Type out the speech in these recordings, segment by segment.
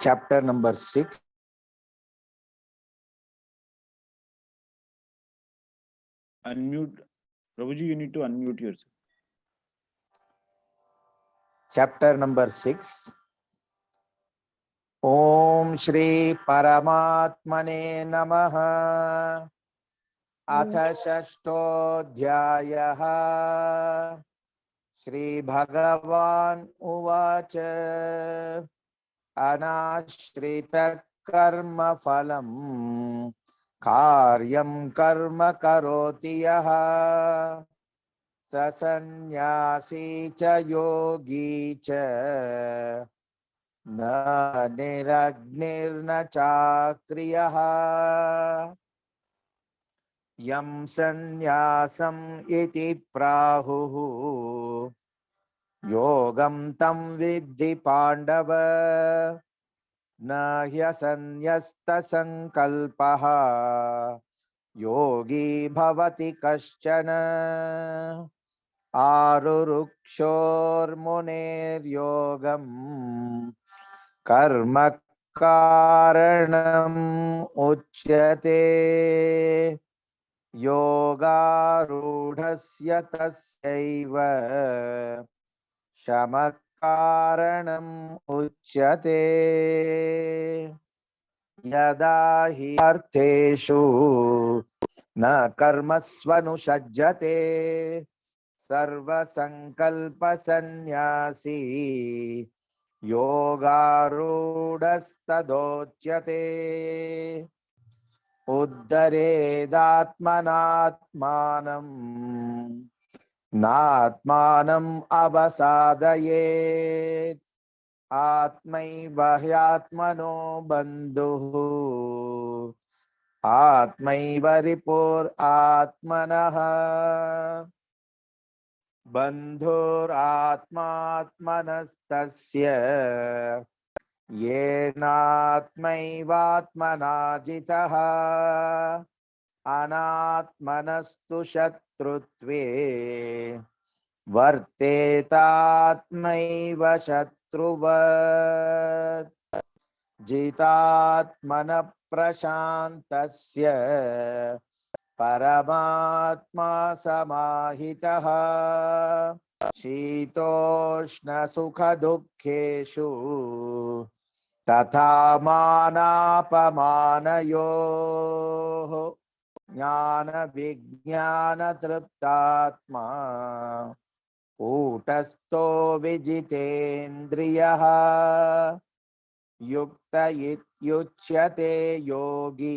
Chapter number 6. Unmute. Prabhuji, you need to unmute yourself. Chapter number 6. Om Shri Paramatmane Namaha. Atha Shashtodhyayaha. Shri Bhagavan Uvacha. Anashrita Karma Phalam. Karyam Karma Karoti Yaha. ससन्यासी च योगी च न निरग्निर्न चाक्रियः यं सन्न्यासम् इति प्राहुः योगं तं विद्धि पाण्डव न ह्यसन्न्यस्तसङ्कल्पः योगी भवति कश्चन आरुरुक्षोर्मुनेर्योगं कर्म कारणम् उच्यते योगारूढस्य तस्यैव शमः कारणम् उच्यते यदा हि अर्थेषु न कर्मस्वनुषज्यते सर्वसंकल्प सन्यासी योगारूढस्तदोच्यते उद्धरेदात्मनात्मानं नात्मानम् अवसादयेत् आत्मैव ह्यात्मनो बन्धुः आत्मैव रिपुरात्मनः बन्धुरात्मात्मनस्तस्य येनात्मैवात्मना जितः अनात्मनस्तु शत्रुत्वे वर्तेतात्मैव शत्रुवत् जितात्मनः प्रशान्तस्य परमात्मा समाहितः शीतोष्णसुखदुःखेषु तथा मानापमानयोः ज्ञानविज्ञानतृप्तात्मा कूटस्थो विजितेन्द्रियः युक्त इत्युच्यते योगी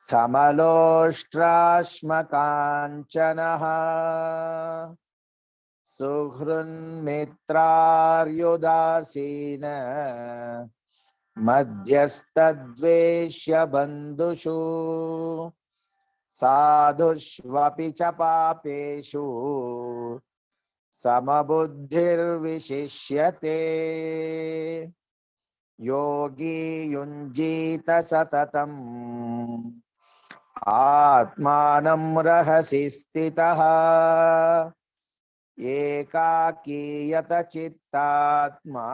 समलोष्ट्राश्मकाञ्चनः सुहृन्मित्रार्युदासीन मध्यस्तद्वेष्य बन्धुषु साधुष्वपि च पापेषु समबुद्धिर्विशिष्यते योगी युञ्जीत सततम् आत्मानं रहसि स्थितः एकाकीयत चित्तात्मा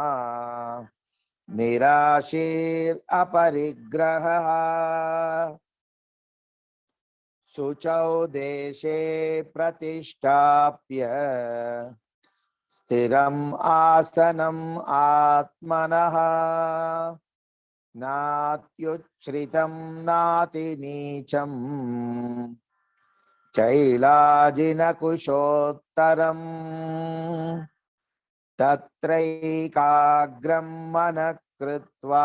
निराशीरपरिग्रहः शुचौ देशे प्रतिष्ठाप्य स्थिरम् आसनम् आत्मनः नात्युच्छ्रितं नातिनीचं चैलाजिनकुशोत्तरम् तत्रैकाग्रं मनः कृत्वा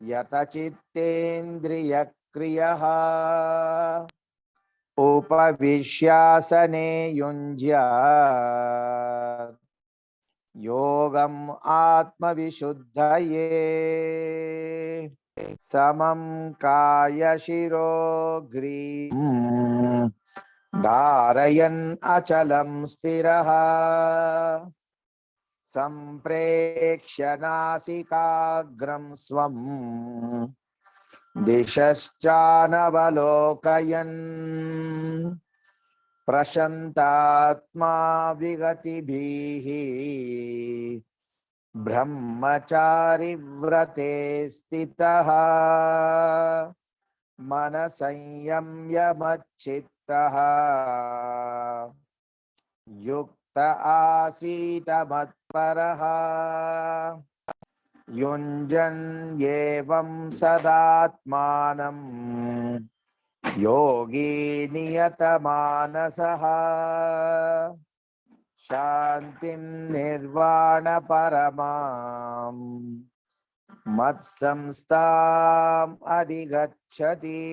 यतचित्तेन्द्रियक्रियः उपविश्यासने युञ्ज्यात् योगम् आत्मविशुद्धये समं कायशिरो ग्रीवं धारयन् अचलं स्थिरः सम्प्रेक्ष्य नासिकाग्रं स्वं दिशश्चानवलोकयन् प्रशान्तात्मा विगतिभिः ब्रह्मचारी व्रते स्थितः मनसंयम्य मच्चित्तः युक्त आसीत मत्परः युञ्जन्येवं सदात्मानं योगी नियतमानसः शान्तिं निर्वाणपरमां मत्संस्थाम् अधिगच्छति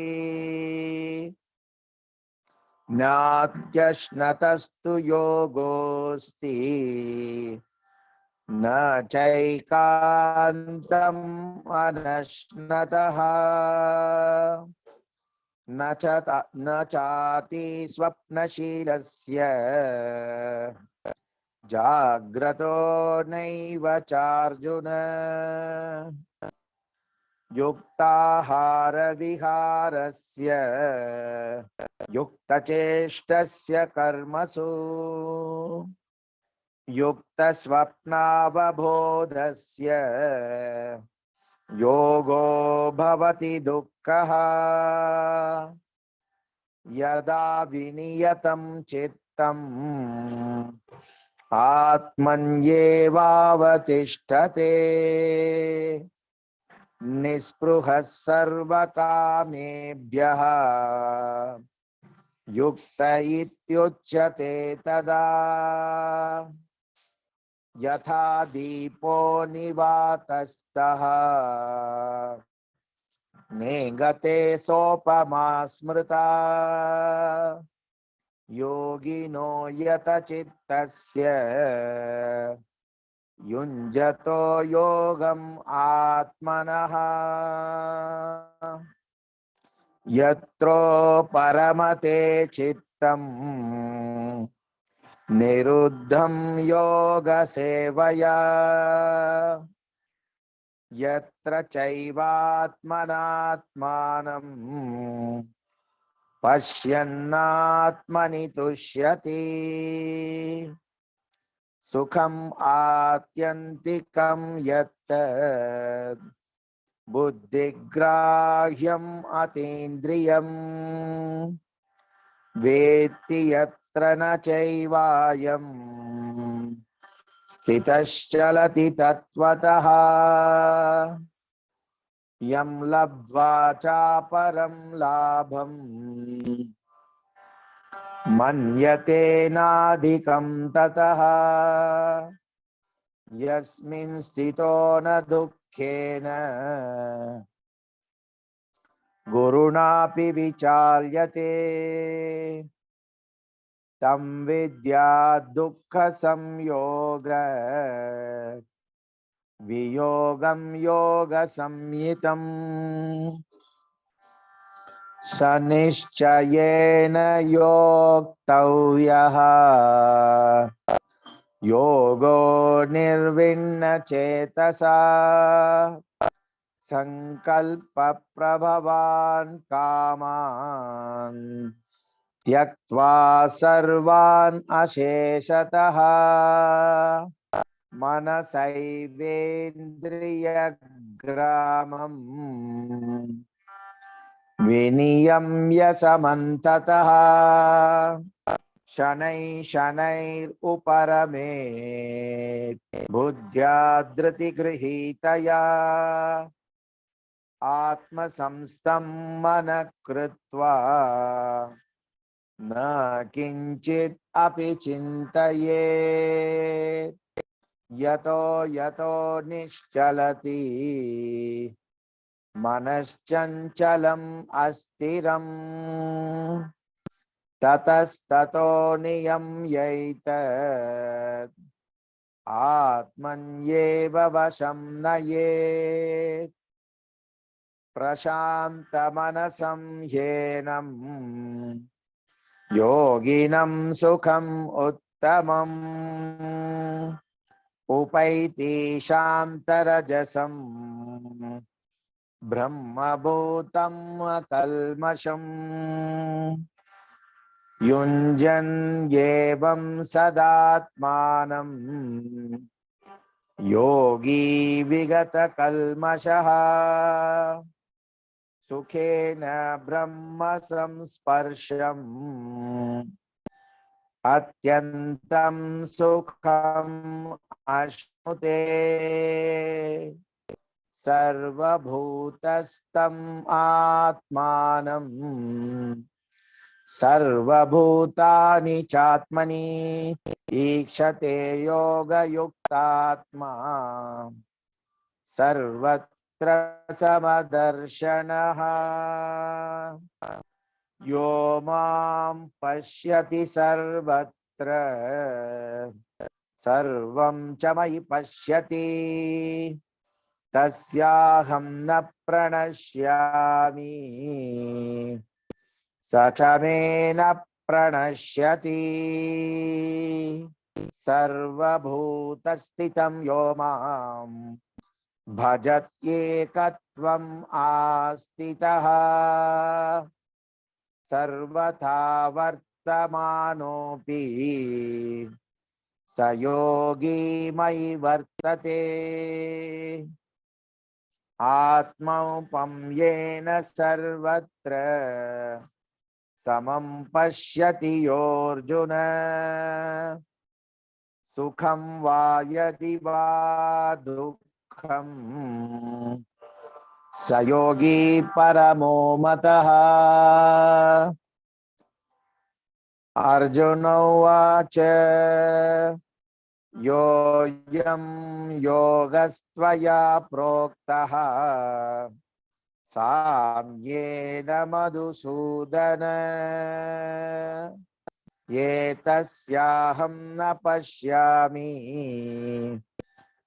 नात्यश्नतस्तु योगोऽस्ति न चैकान्तम् अनश्नतः न चाति स्वप्नशीलस्य जाग्रतो नैव चार्जुन युक्ताहारविहारस्य युक्तचेष्टस्य कर्मसु युक्तस्वप्नावबोधस्य योगो भवति दुःखः यदा विनियतं चित्तम् आत्मन्येवावतिष्ठते निःस्पृहः सर्वकामेभ्यः युक्त इत्युच्यते तदा यथा दीपो निवातस्तः नेङ्गते सोपमा स्मृता योगिनो यतचित्तस्य युञ्जतो योगम् आत्मनः यत्रो परमते चित्तम् निरुद्धं योगसेवया यत्र चैवात्मनात्मानं पश्यन्नात्मनि तुष्यति सुखम् आत्यन्तिकं यत् बुद्धिग्राह्यम् अतीन्द्रियम् वेत्ति यत्र न चैवायम् स्थितश्चलति तत्त्वतः यं लब्ध्वा चापरं लाभम् मन्यते नाधिकं ततः यस्मिन् स्थितो न दुःखेन गुरुणापि विचाल्यते तं विद्या दुःखसंयोग वियोगं योगसंज्ञितम् स निश्चयेन योक्तव्यः योगो निर्विण्णचेतसा संकल्पप्रभवान् कामान् त्यक्त्वा सर्वान् अशेषतः मनसैवेन्द्रियग्रामम् विनियम्य समन्ततः शनैः शनैरुपरमेत् बुद्ध्या धृतिगृहीतया आत्मसंस्थं मनः कृत्वा न किञ्चित् अपि चिन्तयेत् यतो यतो निश्चलति मनश्चञ्चलम् अस्थिरम् ततस्ततो नियम्यैतत् आत्मन्येव वशं नयेत् प्रशान्तमनसं ह्येनं योगिनं सुखम् उत्तमम् उपैति शान्तरजसम् ब्रह्मभूतं अकल्मषम् युञ्जन् एवं सदात्मानं योगी विगत कल्मषः सुखेन ब्रह्म संस्पर्शम् अत्यन्तं सुखम् अश्नुते सर्वभूतस्थम् आत्मानं सर्वभूतानि चात्मनि ईक्षते योगयुक्तात्मा सर्वत्र समदर्शनः यो मां पश्यति सर्वत्र सर्वं च मयि पश्यति तस्याहं न प्रणश्यामि स च मे न प्रणश्यति सर्वभूतस्थितं यो मां भजत्येकत्वम् आस्थितः सर्वथा वर्तमानोऽपि स योगी मयि वर्तते आत्मौपं येन सर्वत्र समं पश्यति योऽर्जुन सुखं वा यदि वा दुःखं स योगी परमो मतः अर्जुन उवाच योऽयं योगस्त्वया प्रोक्तः साम्येन मधुसूदन एतस्याहं न पश्यामि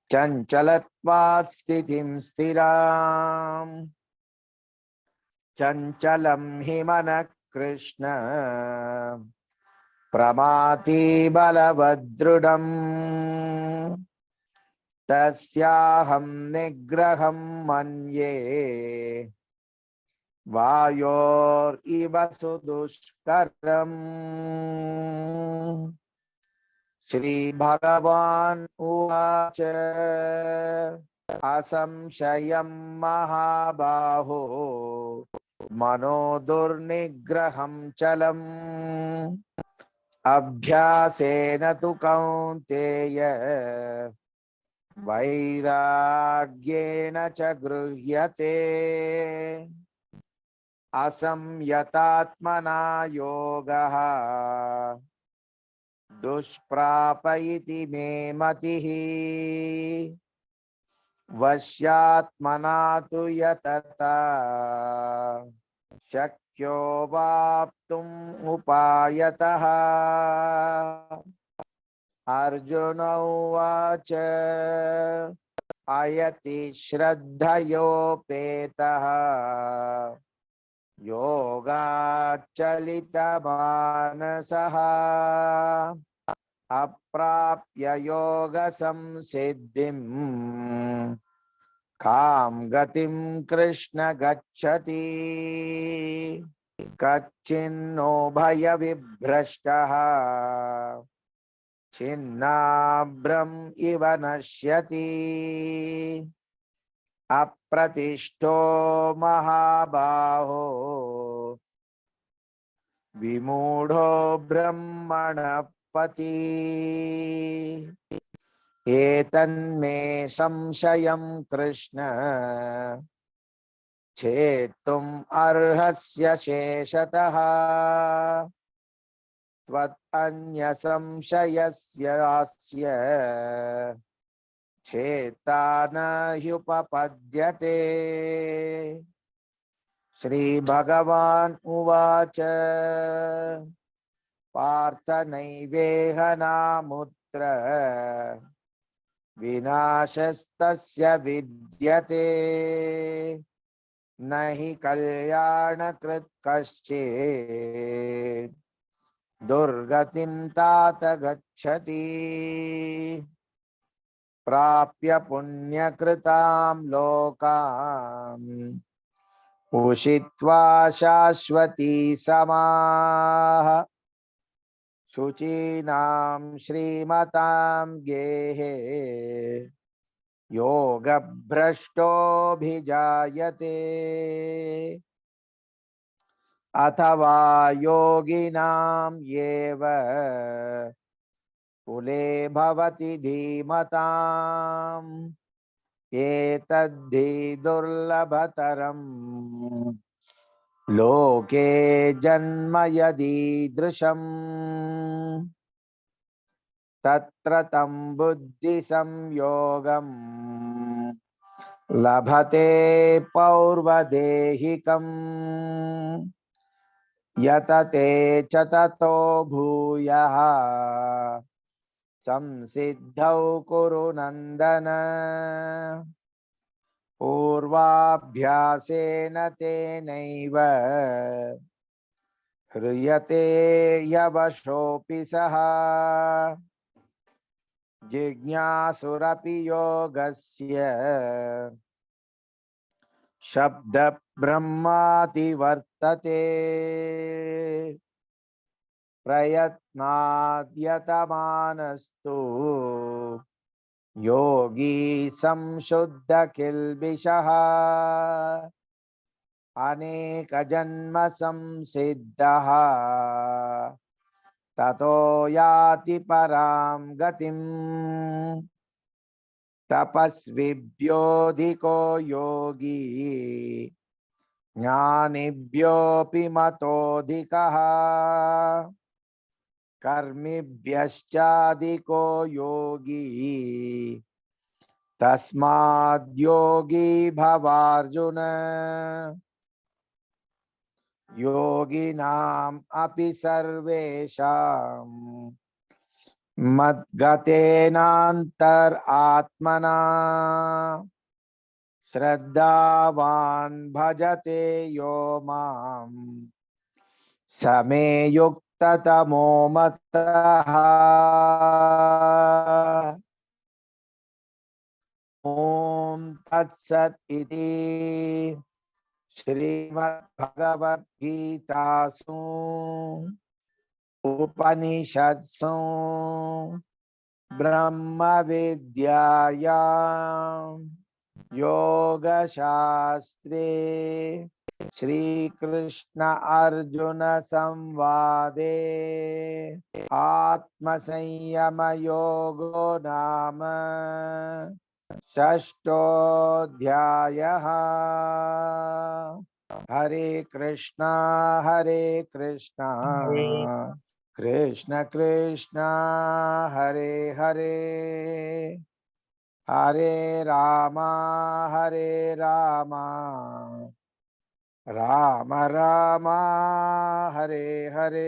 चञ्चलत्वात् स्थितिं स्थिराम् चञ्चलं हि मनः कृष्ण प्रमाथि बलवदृढम् तस्याहं निग्रहं मन्ये वायोरिव सुदुष्करम् श्रीभगवान् उवाच असंशयं महाबाहो मनो दुर्निग्रहं चलम् अभ्यासेन तु कौन्तेय वैराग्येण च गृह्यते असंयतात्मना योगः दुष्प्राप इति मे मतिः वश्यात्मना तु यतता शक्यो वाप्तुम् उपायतः अर्जुन उवाच अयति श्रद्धयोपेतः योगाच्चलितमानसः अप्राप्य योगसंसिद्धिं कां गतिं कृष्ण गच्छति कच्चिन्नो भयविभ्रष्टः छिन्नाभ्रम् इव नश्यति अप्रतिष्ठो महाबाहो विमूढो ब्रह्मणः पथि एतन्मे संशयं कृष्ण छेत्तुम् अर्हस्य शेषतः त्वदन्यसंशयस्यास्य छेत्ता न ह्युपपद्यते श्रीभगवान् उवाच पार्थ नैवेह नामुत्र विनाशस्तस्य विद्यते न हि कल्याणकृत् कश्चित् दुर्गतिं तात गच्छति प्राप्य पुण्यकृतां लोकाम् उषित्वा शाश्वती समाः शुचीनां श्रीमतां गेहे योगभ्रष्टोऽभिजायते अथवा योगिनां येव कुले भवति धीमताम् एतद्धि दुर्लभतरम् लोके जन्म यदीदृशम् तत्र तं बुद्धिसंयोगम् लभते पौर्वदेहिकम् यतते च ततो भूयः संसिद्धौ कुरु नन्दन पूर्वाभ्यासेन तेनैव ह्रियते यवशोऽपि सः जिज्ञासुरपि योगस्य शब्दब्रह्माति वर्तते प्रयत्नाद्यतमानस्तु योगी संशुद्ध किल्बिषः अनेकजन्म संसिद्धः ततो याति परां गतिम् तपस्विभ्योऽधिको योगी ज्ञानिभ्योऽपि मतोऽधिकः कर्मिभ्यश्चाधिको योगी तस्माद्योगी भवार्जुन योगिनाम् अपि सर्वेषां मद्गतेनान्तरात्मना श्रद्धावान् भजते यो माम् समे युक्ततमो मतः ॐ तत्सत् इति श्रीमद्भगवद्गीतासु उपनिषत्सु ब्रह्मविद्यायां योगशास्त्रे श्रीकृष्ण अर्जुन संवादे आत्मसंयम योगो नाम षष्ठोऽध्यायः। हरे कृष्णा कृष्ण कृष्ण हरे हरे हरे राम राम राम हरे हरे।